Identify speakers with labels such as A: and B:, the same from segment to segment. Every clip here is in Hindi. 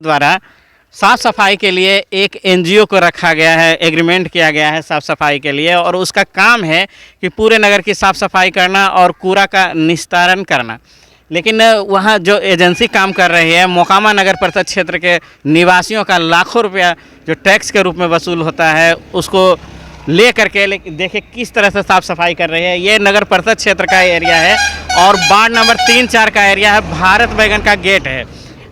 A: द्वारा साफ़ सफाई के लिए एक एनजीओ को रखा गया है, एग्रीमेंट किया गया है साफ़ सफाई के लिए, और उसका काम है कि पूरे नगर की साफ़ सफाई करना और कूड़ा का निस्तारण करना। लेकिन वहाँ जो एजेंसी काम कर रही है, मोकामा नगर परिषद क्षेत्र के निवासियों का लाखों रुपया जो टैक्स के रूप में वसूल होता है, उसको ले करके देखिए किस तरह से साफ़ सफाई कर रही है। ये नगर परिषद क्षेत्र का एरिया है और वार्ड नंबर 3-4 का एरिया है, भारत बैगन का गेट है।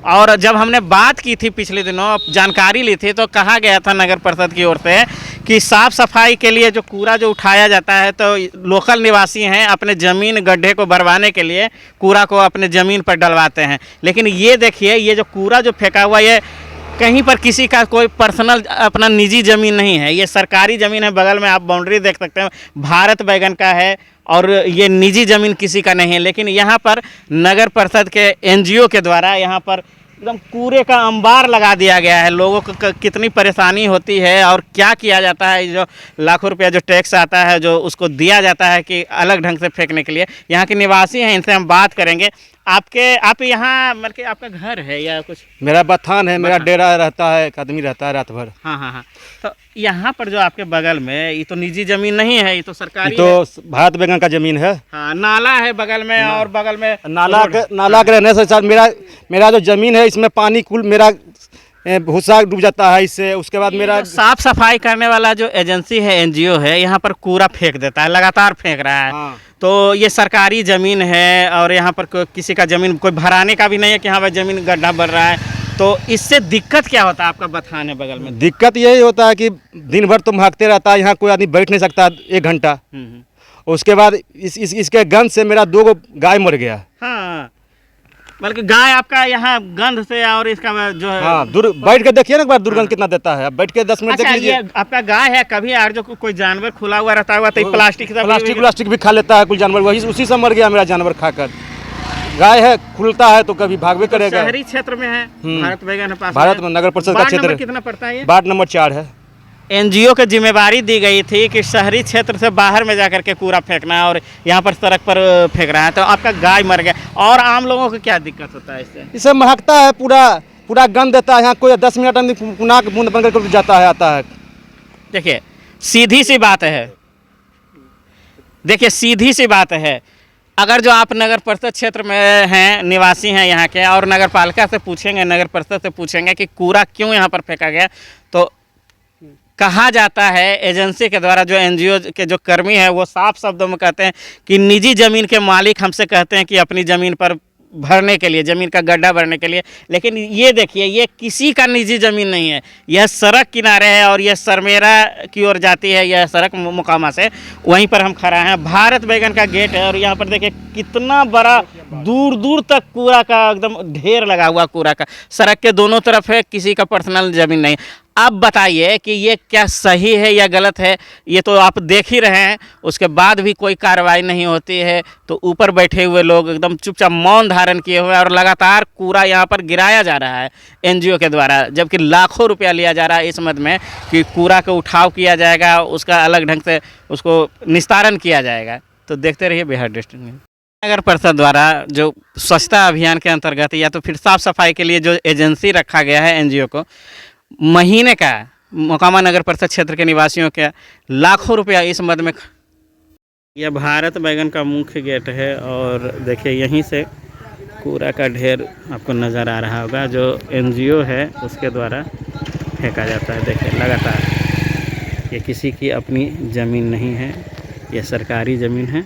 A: और जब हमने बात की थी पिछले दिनों, जानकारी ली थी, तो कहा गया था नगर परिषद की ओर से कि साफ़ सफाई के लिए जो कूड़ा जो उठाया जाता है, तो लोकल निवासी हैं अपने ज़मीन गड्ढे को भरवाने के लिए कूड़ा को अपने ज़मीन पर डलवाते हैं। लेकिन ये देखिए, ये जो कूड़ा जो फेंका हुआ, ये कहीं पर किसी का कोई पर्सनल अपना निजी ज़मीन नहीं है, ये सरकारी ज़मीन है। बगल में आप बाउंड्री देख सकते हैं, भारत बैगन का है, और ये निजी ज़मीन किसी का नहीं है। लेकिन यहाँ पर नगर परिषद के एनजीओ के द्वारा यहाँ पर एकदम कूड़े का अंबार लगा दिया गया है। लोगों को कितनी परेशानी होती है और क्या किया जाता है, जो लाखों रुपया जो टैक्स आता है, जो उसको दिया जाता है कि अलग ढंग से फेंकने के लिए। यहाँ के निवासी हैं, इनसे हम बात करेंगे। आप यहाँ मतलब कि आपका घर है या कुछ?
B: मेरा बथान है, मेरा डेरा रहता है, एक आदमी रहता है रात भर।
A: हाँ। तो यहाँ पर जो आपके बगल में, ये तो निजी जमीन नहीं है, ये तो सरकारी
B: तो भारत बैगन का जमीन है।
A: हाँ, नाला है बगल में, और बगल में
B: नाला के रहने से साथ मेरा जो जमीन है, इसमें पानी कुल मेरा भूसा डूब जाता है इससे। उसके बाद मेरा
A: साफ सफाई करने वाला जो एजेंसी है, एनजीओ है, यहाँ पर कूड़ा फेंक देता है, लगातार फेंक रहा है।
B: हाँ।
A: तो ये सरकारी ज़मीन है और यहाँ पर किसी का ज़मीन कोई भराने का भी नहीं है कि हाँ भाई ज़मीन गड्ढा भर रहा है। तो इससे दिक्कत क्या होता है? आपका बथान है बगल में,
B: दिक्कत यही होता है कि दिन भर तुम भागते रहता है, यहाँ कोई आदमी बैठ नहीं सकता 1 घंटा। उसके बाद इसके गंध से मेरा 2 गाय मर गया।
A: हाँ, बल्कि गाय आपका यहाँ गंध से, और इसका जो है,
B: हाँ, बैठ के देखिए ना एक बार दुर्गंध कितना देता है। बैठ के 10 मिनट देख लीजिए।
A: ये आपका गाय है, कभी यार जो कोई जानवर खुला हुआ रहता हुआ तो
B: प्लास्टिक भी खा लेता है कुछ जानवर, वही उसी से मर गया मेरा जानवर खाकर। गाय है, खुलता है तो कभी भागवे करेगा।
A: शहरी क्षेत्र में है भारत बैगन,
B: भारत में नगर परिषद का क्षेत्र।
A: कितना पड़ता है?
B: वार्ड नंबर 4 है।
A: एनजीओ को जिम्मेवारी दी गई थी कि शहरी क्षेत्र से बाहर में जाकर के कूड़ा फेंकना है, और यहाँ पर सड़क पर फेंक रहा है। तो आपका गाय मर गया, और आम लोगों को क्या दिक्कत होता है इससे?
B: इससे महकता है, पूरा गंद देता है। यहाँ कोई 10 मिनट अंदर नाक बूंद बन कर जाता है, आता है।
A: देखिए सीधी सी बात है, अगर जो आप नगर परिषद क्षेत्र में हैं, निवासी हैं यहाँ के, और नगर पालिका से पूछेंगे, नगर परिषद से पूछेंगे कि कूड़ा क्यों यहाँ पर फेंका गया, तो कहा जाता है एजेंसी के द्वारा, जो एनजीओ के जो कर्मी हैं, वो साफ शब्दों में कहते हैं कि निजी ज़मीन के मालिक हमसे कहते हैं कि अपनी ज़मीन पर भरने के लिए, ज़मीन का गड्ढा भरने के लिए। लेकिन ये देखिए, ये किसी का निजी ज़मीन नहीं है, यह सड़क किनारे है, और यह सरमेरा की ओर जाती है, यह सड़क मोकामा से। वहीं पर हम खड़ा हैं, भारत बैगन का गेट है, और यहाँ पर देखिए कितना बड़ा दूर दूर तक कूड़ा का एकदम ढेर लगा हुआ कूड़ा का। सड़क के दोनों तरफ है, किसी का पर्सनल ज़मीन नहीं। अब बताइए कि ये क्या सही है या गलत है? ये तो आप देख ही रहे हैं, उसके बाद भी कोई कार्रवाई नहीं होती है। तो ऊपर बैठे हुए लोग एकदम चुपचाप मौन धारण किए हुए हैं, और लगातार कूड़ा यहाँ पर गिराया जा रहा है एनजीओ के द्वारा, जबकि लाखों रुपया लिया जा रहा है इस मद में कि कूड़ा का उठाव किया जाएगा, उसका अलग ढंग से उसको निस्तारण किया जाएगा। तो देखते रहिए बिहार डिस्ट्रिक्ट में। नगर परिषद द्वारा जो स्वच्छता अभियान के अंतर्गत, या तो फिर साफ सफाई के लिए जो एजेंसी रखा गया है एनजीओ को, महीने का मोकामा नगर परिषद क्षेत्र के निवासियों के लाखों रुपया इस मद में। यह भारत बैगन का मुख्य गेट है, और देखिए यहीं से कूड़ा का ढेर आपको नज़र आ रहा होगा, जो एनजीओ है उसके द्वारा फेंका जाता है। देखिए लगातार, ये किसी की अपनी ज़मीन नहीं है, यह सरकारी ज़मीन है।